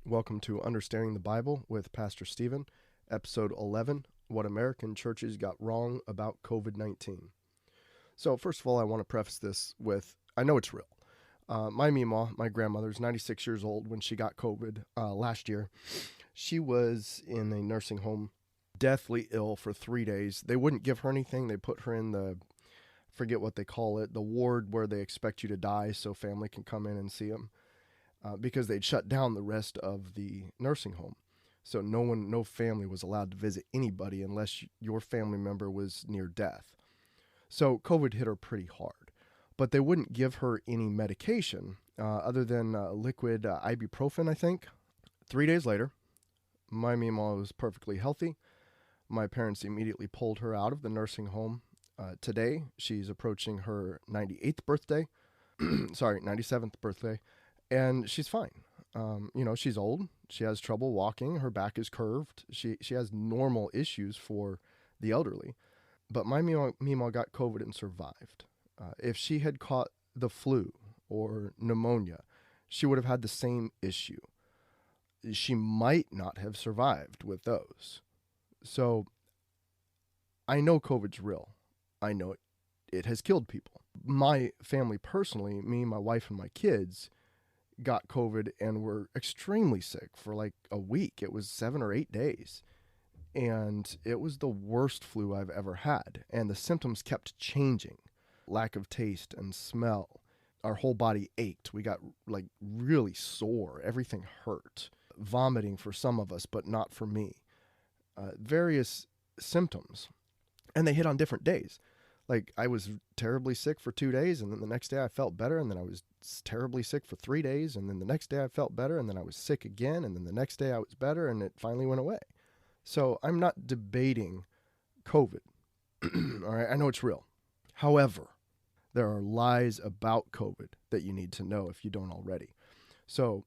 Welcome to Understanding the Bible with Pastor Stephen, Episode 11, What American Churches Got Wrong About COVID-19. So first of all, I want to preface this with, I know it's real. My Mima, my grandmother's 96 years old when she got COVID last year. She was in a nursing home, deathly ill for 3 days. They wouldn't give her anything. They put her in forget what they call it, the ward where they expect you to die so family can come in and see them. Because they'd shut down the rest of the nursing home. So no family was allowed to visit anybody unless your family member was near death. So COVID hit her pretty hard. But they wouldn't give her any medication other than liquid ibuprofen, I think. 3 days later, my Mima was perfectly healthy. My parents immediately pulled her out of the nursing home. Today, she's approaching her 98th birthday. 97th birthday. And she's fine. She's old. She has trouble walking. Her back is curved. She has normal issues for the elderly. But my Mima got COVID and survived. If she had caught the flu or pneumonia, she would have had the same issue. She might not have survived with those. So I know COVID's real. I know it has killed people. My family personally, me, my wife, and my kids, got COVID and were extremely sick for like a week. It was 7 or 8 days. And it was the worst flu I've ever had. And the symptoms kept changing. Lack of taste and smell. Our whole body ached. We got like really sore. Everything hurt. Vomiting for some of us, but not for me. Various symptoms. And they hit on different days. Like, I was terribly sick for 2 days, and then the next day I felt better, and then I was terribly sick for 3 days, and then the next day I felt better, and then I was sick again, and then the next day I was better, and it finally went away. So I'm not debating COVID. All right, I know it's real. However, there are lies about COVID that you need to know if you don't already. So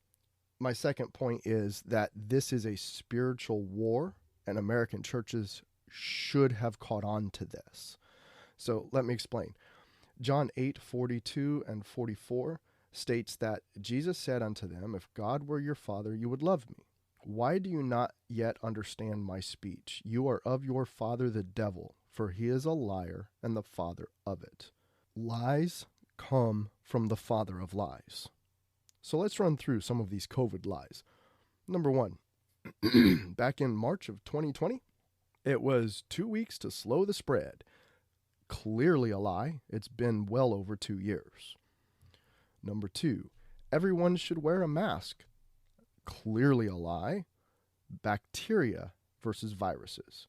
my second point is that this is a spiritual war, and American churches should have caught on to this. So let me explain. John 8:42 and 44 states that Jesus said unto them, If God were your father, you would love me. Why do you not yet understand my speech? You are of your father the devil, for he is a liar and the father of it. Lies come from the father of lies. So let's run through some of these COVID lies. Number one, back in March of 2020, it was 2 weeks to slow the spread. Clearly a lie. It's been well over 2 years. Number two, everyone should wear a mask. Clearly a lie. Bacteria versus viruses.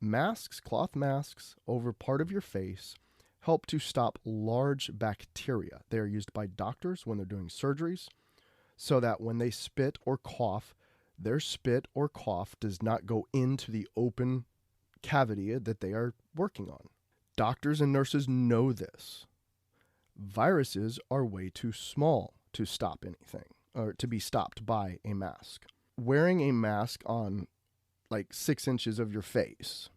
Masks, cloth masks over part of your face help to stop large bacteria. They are used by doctors when they're doing surgeries so that when they spit or cough, their spit or cough does not go into the open cavity that they are working on. Doctors and nurses know this. Viruses are way too small to stop anything, or to be stopped by a mask. Wearing a mask on like 6 inches of your face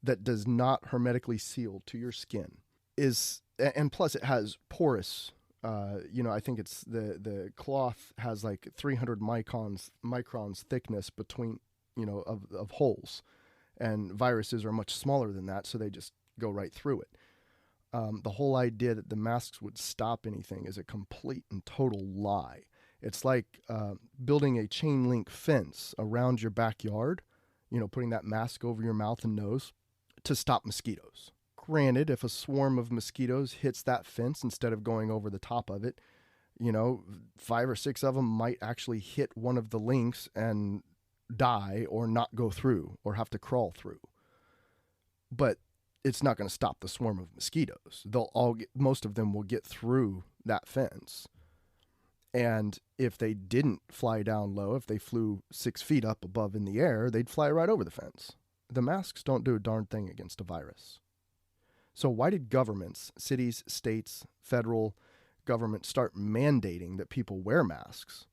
that does not hermetically seal to your skin is, and plus it has porous, I think it's the cloth has like 300 microns thickness between, of holes, and viruses are much smaller than that, so they just go right through it. The whole idea that the masks would stop anything is a complete and total lie. It's like building a chain link fence around your backyard, putting that mask over your mouth and nose to stop mosquitoes. Granted, if a swarm of mosquitoes hits that fence instead of going over the top of it, 5 or 6 of them might actually hit one of the links and die or not go through or have to crawl through. But it's not going to stop the swarm of mosquitoes. Most of them will get through that fence. And if they didn't fly down low, if they flew 6 feet up above in the air, they'd fly right over the fence. The masks don't do a darn thing against a virus. So why did governments, cities, states, federal government start mandating that people wear masks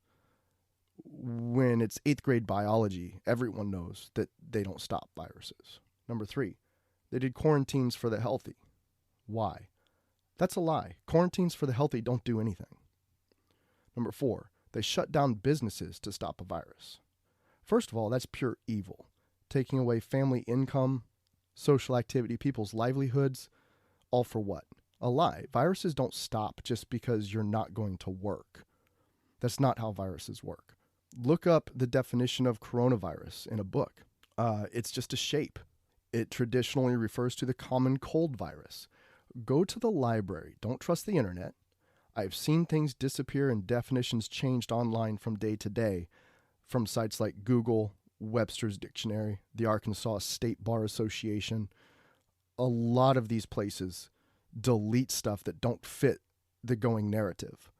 when it's 8th grade biology? Everyone knows that they don't stop viruses. Number 3, they did quarantines for the healthy. Why? That's a lie. Quarantines for the healthy don't do anything. Number 4, They shut down businesses to stop a virus. First of all, that's pure evil. Taking away family income, social activity, people's livelihoods, all for what? A lie. Viruses don't stop just because you're not going to work. That's not how viruses work. Look up the definition of coronavirus in a book. It's just a shape. It traditionally refers to the common cold virus. Go to the library. Don't trust the internet. I've seen things disappear and definitions changed online from day to day from sites like Google, Webster's Dictionary, the Arkansas State Bar Association. A lot of these places delete stuff that don't fit the going narrative.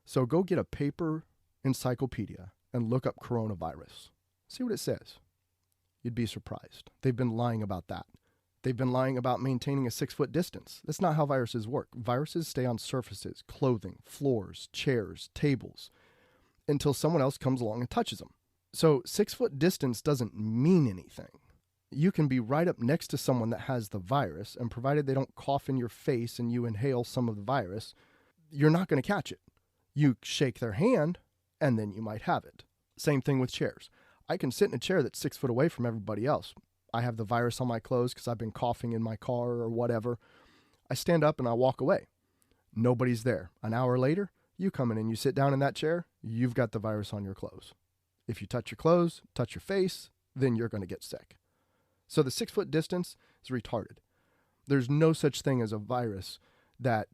So go get a paper encyclopedia and look up coronavirus. See what it says. You'd be surprised. They've been lying about that. They've been lying about maintaining a 6-foot distance. That's not how viruses work. Viruses stay on surfaces, clothing, floors, chairs, tables, until someone else comes along and touches them. So 6-foot distance doesn't mean anything. You can be right up next to someone that has the virus, and provided they don't cough in your face and you inhale some of the virus, you're not going to catch it. You shake their hand, and then you might have it. Same thing with chairs. I can sit in a chair that's 6 foot away from everybody else. I have the virus on my clothes because I've been coughing in my car or whatever. I stand up and I walk away. Nobody's there. An hour later, you come in and you sit down in that chair, you've got the virus on your clothes. If you touch your clothes, touch your face, then you're going to get sick. So the 6-foot distance is retarded. There's no such thing as a virus that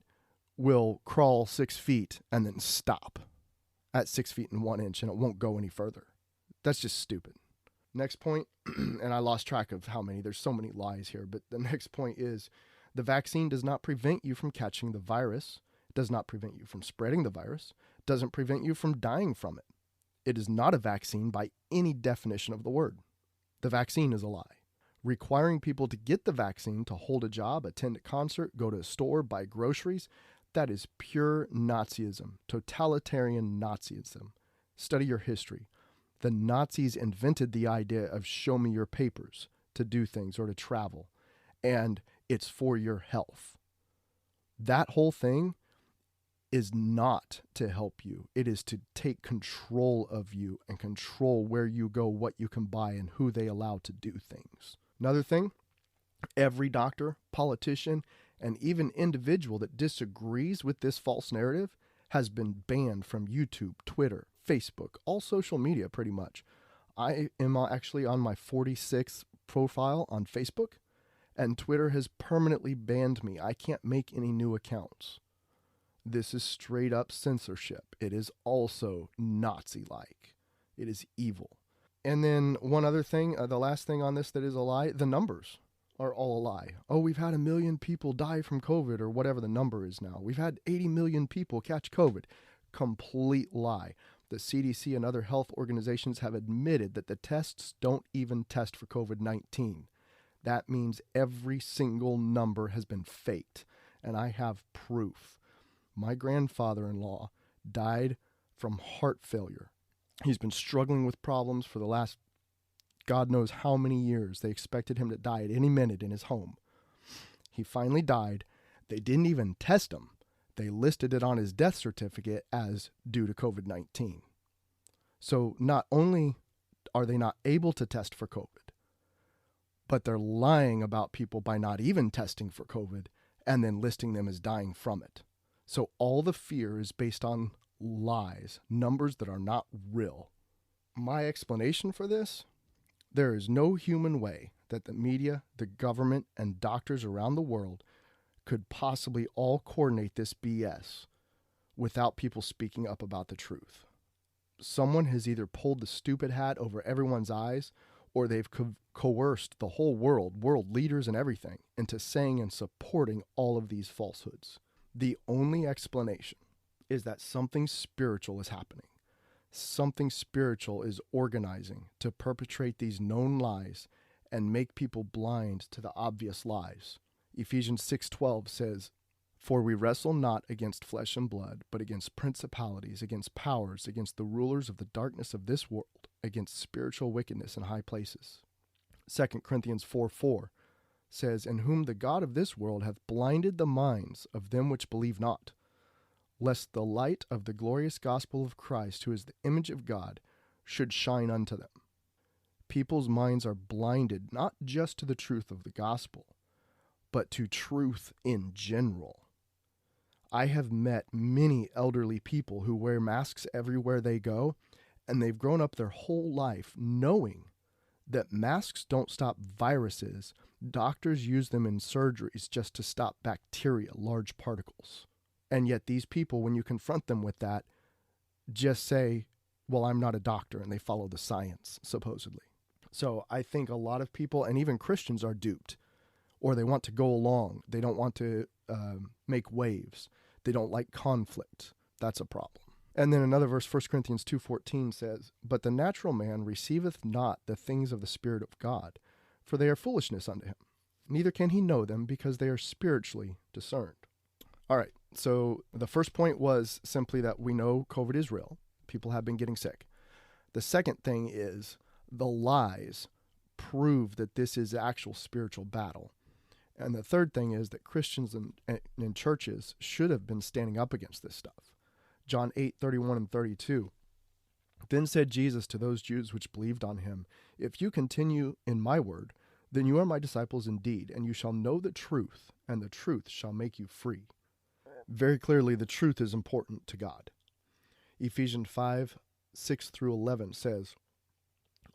will crawl 6 feet and then stop at 6 feet and 1 inch and it won't go any further. That's just stupid. Next point, and I lost track of how many, there's so many lies here, but the next point is the vaccine does not prevent you from catching the virus, does not prevent you from spreading the virus, doesn't prevent you from dying from it. It is not a vaccine by any definition of the word. The vaccine is a lie. Requiring people to get the vaccine to hold a job, attend a concert, go to a store, buy groceries, that is pure Nazism, totalitarian Nazism. Study your history. The Nazis invented the idea of show me your papers to do things or to travel, and it's for your health. That whole thing is not to help you. It is to take control of you and control where you go, what you can buy, and who they allow to do things. Another thing, every doctor, politician, and even individual that disagrees with this false narrative has been banned from YouTube, Twitter, Facebook, all social media pretty much. I am actually on my 46th profile on Facebook, and Twitter has permanently banned me. I can't make any new accounts. This is straight up censorship. It is also Nazi-like. It is evil. And then one other thing, the last thing on this that is a lie, the numbers are all a lie. Oh, we've had 1 million people die from COVID or whatever the number is now. We've had 80 million people catch COVID. Complete lie. The CDC and other health organizations have admitted that the tests don't even test for COVID-19. That means every single number has been faked. And I have proof. My grandfather-in-law died from heart failure. He's been struggling with problems for the last God knows how many years. They expected him to die at any minute in his home. He finally died. They didn't even test him. They listed it on his death certificate as due to COVID-19. So not only are they not able to test for COVID, but they're lying about people by not even testing for COVID and then listing them as dying from it. So all the fear is based on lies, numbers that are not real. My explanation for this, there is no human way that the media, the government, and doctors around the world could possibly all coordinate this BS without people speaking up about the truth. Someone has either pulled the stupid hat over everyone's eyes, or they've coerced the whole world leaders and everything, into saying and supporting all of these falsehoods. The only explanation is that something spiritual is happening. Something spiritual is organizing to perpetrate these known lies and make people blind to the obvious lies. Ephesians 6:12 says, "For we wrestle not against flesh and blood, but against principalities, against powers, against the rulers of the darkness of this world, against spiritual wickedness in high places." 2 Corinthians 4:4 says, "In whom the God of this world hath blinded the minds of them which believe not, lest the light of the glorious gospel of Christ, who is the image of God, should shine unto them. People's minds are blinded not just to the truth of the gospel, but to truth in general. I have met many elderly people who wear masks everywhere they go, and they've grown up their whole life knowing that masks don't stop viruses. Doctors use them in surgeries just to stop bacteria, large particles. And yet these people, when you confront them with that, just say, well, I'm not a doctor, and they follow the science, supposedly. So I think a lot of people, and even Christians, are duped, or they want to go along. They don't want to make waves. They don't like conflict. That's a problem. And then another verse, 1 Corinthians 2:14 says, but the natural man receiveth not the things of the Spirit of God, for they are foolishness unto him. Neither can he know them, because they are spiritually discerned. All right, so the first point was simply that we know COVID is real. People have been getting sick. The second thing is the lies prove that this is actual spiritual battle. And the third thing is that Christians and churches should have been standing up against this stuff. John 8:31 and 32. Then said Jesus to those Jews which believed on him, if you continue in my word, then you are my disciples indeed, and you shall know the truth, and the truth shall make you free. Very clearly, the truth is important to God. Ephesians 5:6 through 11 says,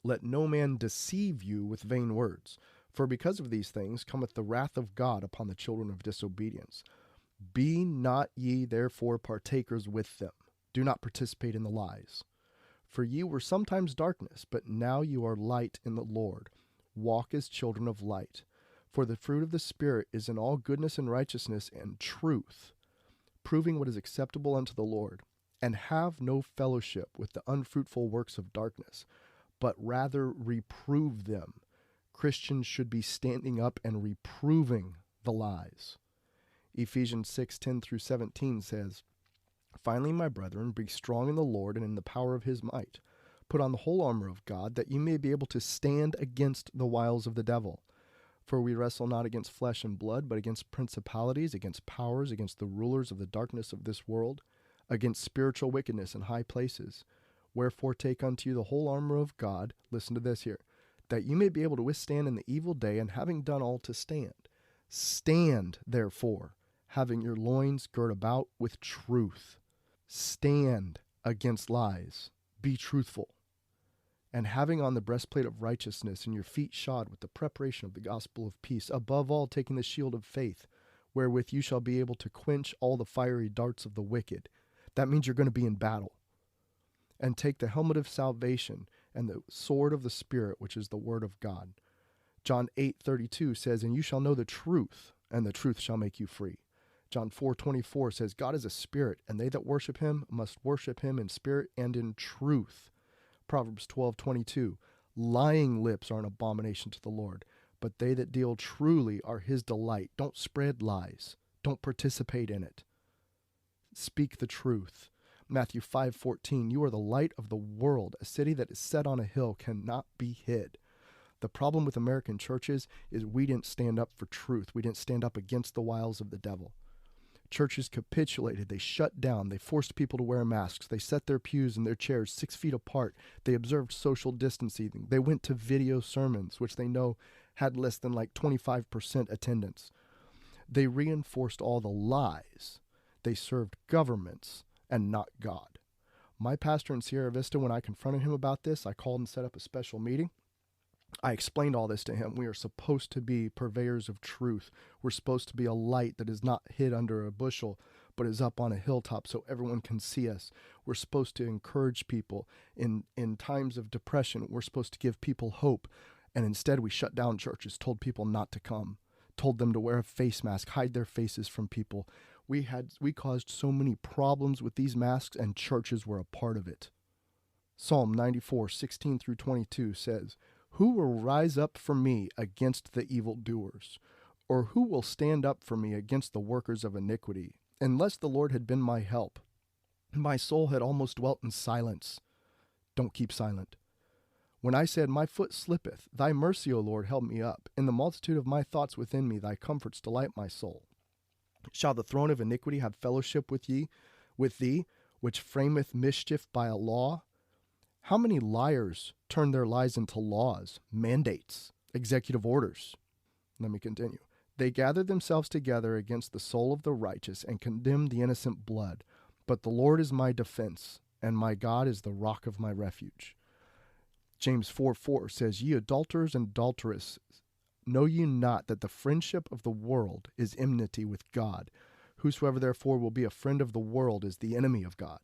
let no man deceive you with vain words, for because of these things cometh the wrath of God upon the children of disobedience. Be not ye therefore partakers with them. Do not participate in the lies. For ye were sometimes darkness, but now you are light in the Lord. Walk as children of light. For the fruit of the Spirit is in all goodness and righteousness and truth, proving what is acceptable unto the Lord. And have no fellowship with the unfruitful works of darkness, but rather reprove them. Christians should be standing up and reproving the lies. Ephesians 6:10 through 17 says, finally, my brethren, be strong in the Lord and in the power of his might. Put on the whole armor of God, that you may be able to stand against the wiles of the devil. For we wrestle not against flesh and blood, but against principalities, against powers, against the rulers of the darkness of this world, against spiritual wickedness in high places. Wherefore take unto you the whole armor of God, listen to this here, that you may be able to withstand in the evil day, and having done all to stand. Stand, therefore, having your loins girt about with truth. Stand against lies. Be truthful. And having on the breastplate of righteousness, and your feet shod with the preparation of the gospel of peace, above all taking the shield of faith, wherewith you shall be able to quench all the fiery darts of the wicked. That means you're going to be in battle. And take the helmet of salvation and the sword of the Spirit, which is the word of God. John 8:32 says, and you shall know the truth, and the truth shall make you free. John 4:24 says, God is a spirit, and they that worship him must worship him in spirit and in truth. Proverbs 12:22, lying lips are an abomination to the Lord, but they that deal truly are his delight. Don't spread lies. Don't participate in it. Speak the truth. Matthew 5:14, you are the light of the world. A city that is set on a hill cannot be hid. The problem with American churches is we didn't stand up for truth. We didn't stand up against the wiles of the devil. Churches capitulated. They shut down. They forced people to wear masks. They set their pews and their chairs 6 feet apart. They observed social distancing. They went to video sermons, which they know had less than like 25% attendance. They reinforced all the lies. They served governments and not God. My pastor in Sierra Vista, when I confronted him about this, I called and set up a special meeting. I explained all this to him. We are supposed to be purveyors of truth. We're supposed to be a light that is not hid under a bushel, but is up on a hilltop so everyone can see us. We're supposed to encourage people in times of depression. We're supposed to give people hope. And instead we shut down churches, told people not to come, told them to wear a face mask, hide their faces from people. We caused so many problems with these masks, and churches were a part of it. Psalm 94:16 through 22 says, who will rise up for me against the evildoers? Or who will stand up for me against the workers of iniquity? Unless the Lord had been my help, my soul had almost dwelt in silence. Don't keep silent. When I said, my foot slippeth, thy mercy, O Lord, held me up. In the multitude of my thoughts within me, thy comforts delight my soul. Shall the throne of iniquity have fellowship with ye, with thee, which frameth mischief by a law? How many liars turn their lies into laws, mandates, executive orders? Let me continue. They gather themselves together against the soul of the righteous and condemn the innocent blood. But the Lord is my defense, and my God is the rock of my refuge. James 4:4 says, Ye adulterers and adulteresses, know ye not that the friendship of the world is enmity with God? Whosoever therefore will be a friend of the world is the enemy of God.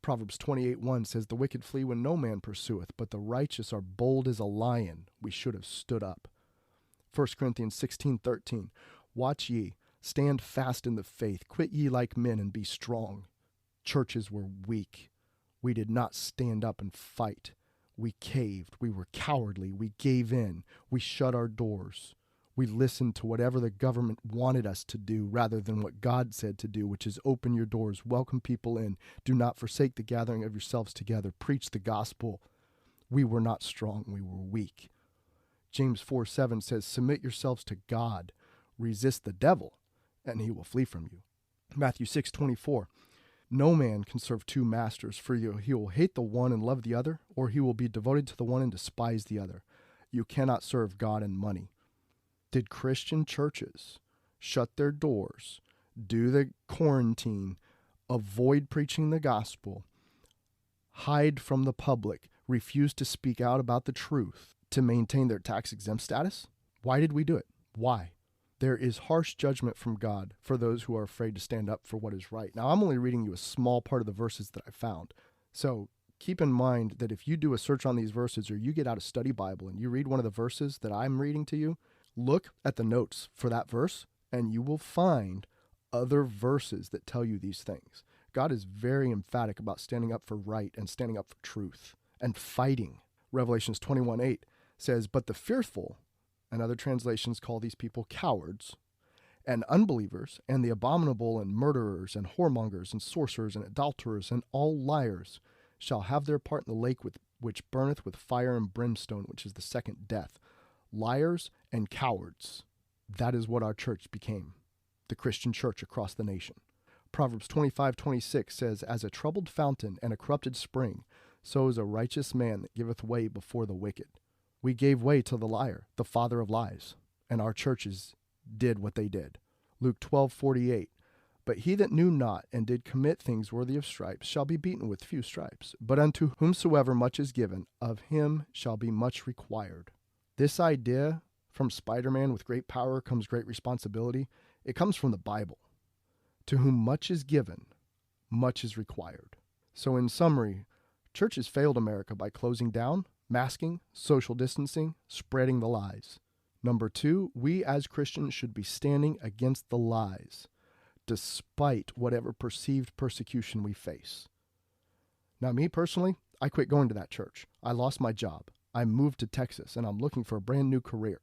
Proverbs 28:1 says, The wicked flee when no man pursueth, but the righteous are bold as a lion. We should have stood up. 1 Corinthians 16:13, Watch ye, stand fast in the faith, quit ye like men, and be strong. Churches were weak. We did not stand up and fight. We caved. We were cowardly. We gave in. We shut our doors. We listened to whatever the government wanted us to do rather than what God said to do, which is open your doors, welcome people in, do not forsake the gathering of yourselves together, preach the gospel. We were not strong. We were weak. James 4:7 says, Submit yourselves to God, resist the devil, and he will flee from you. Matthew 6:24, No man can serve two masters, for he will hate the one and love the other, or he will be devoted to the one and despise the other. You cannot serve God and money. Did Christian churches shut their doors, do the quarantine, avoid preaching the gospel, hide from the public, refuse to speak out about the truth to maintain their tax-exempt status? Why did we do it? Why? There is harsh judgment from God for those who are afraid to stand up for what is right. Now, I'm only reading you a small part of the verses that I found. So keep in mind that if you do a search on these verses or you get out a study Bible and you read one of the verses that I'm reading to you, look at the notes for that verse and you will find other verses that tell you these things. God is very emphatic about standing up for right and standing up for truth and fighting. Revelations 21:8 says, But the fearful, and other translations call these people cowards, and unbelievers, and the abominable, and murderers, and whoremongers, and sorcerers, and adulterers, and all liars shall have their part in the lake which burneth with fire and brimstone, which is the second death. Liars and cowards. That is what our church became, the Christian church across the nation. Proverbs 25:26 says, As a troubled fountain and a corrupted spring, so is a righteous man that giveth way before the wicked. We gave way to the liar, the father of lies, and our churches did what they did. Luke 12:48, But he that knew not and did commit things worthy of stripes shall be beaten with few stripes. But unto whomsoever much is given, of him shall be much required. This idea from Spider-Man, with great power comes great responsibility, it comes from the Bible. To whom much is given, much is required. So in summary, churches failed America by closing down, masking, social distancing, spreading the lies. Number 2, we as Christians should be standing against the lies, despite whatever perceived persecution we face. Now, me personally, I quit going to that church. I lost my job. I moved to Texas, and I'm looking for a brand new career.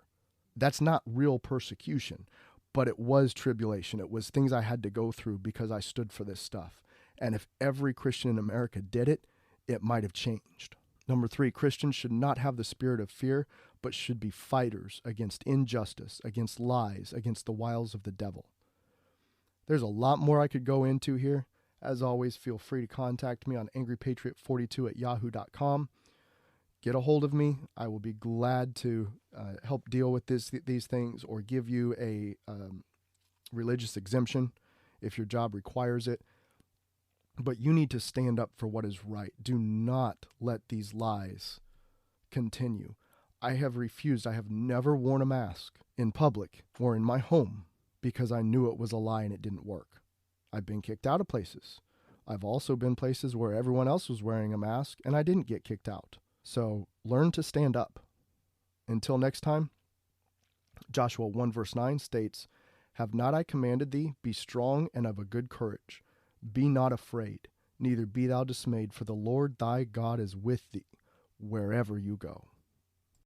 That's not real persecution, but it was tribulation. It was things I had to go through because I stood for this stuff. And if every Christian in America did it, it might have changed. Number 3, Christians should not have the spirit of fear, but should be fighters against injustice, against lies, against the wiles of the devil. There's a lot more I could go into here. As always, feel free to contact me on angrypatriot42@yahoo.com. Get a hold of me. I will be glad to help deal with these things or give you a religious exemption if your job requires it. But you need to stand up for what is right. Do not let these lies continue. I have refused. I have never worn a mask in public or in my home because I knew it was a lie and it didn't work. I've been kicked out of places. I've also been places where everyone else was wearing a mask and I didn't get kicked out. So learn to stand up. Until next time, Joshua 1:9 states, Have not I commanded thee, be strong and of a good courage. Be not afraid, neither be thou dismayed, for the Lord thy God is with thee wherever you go.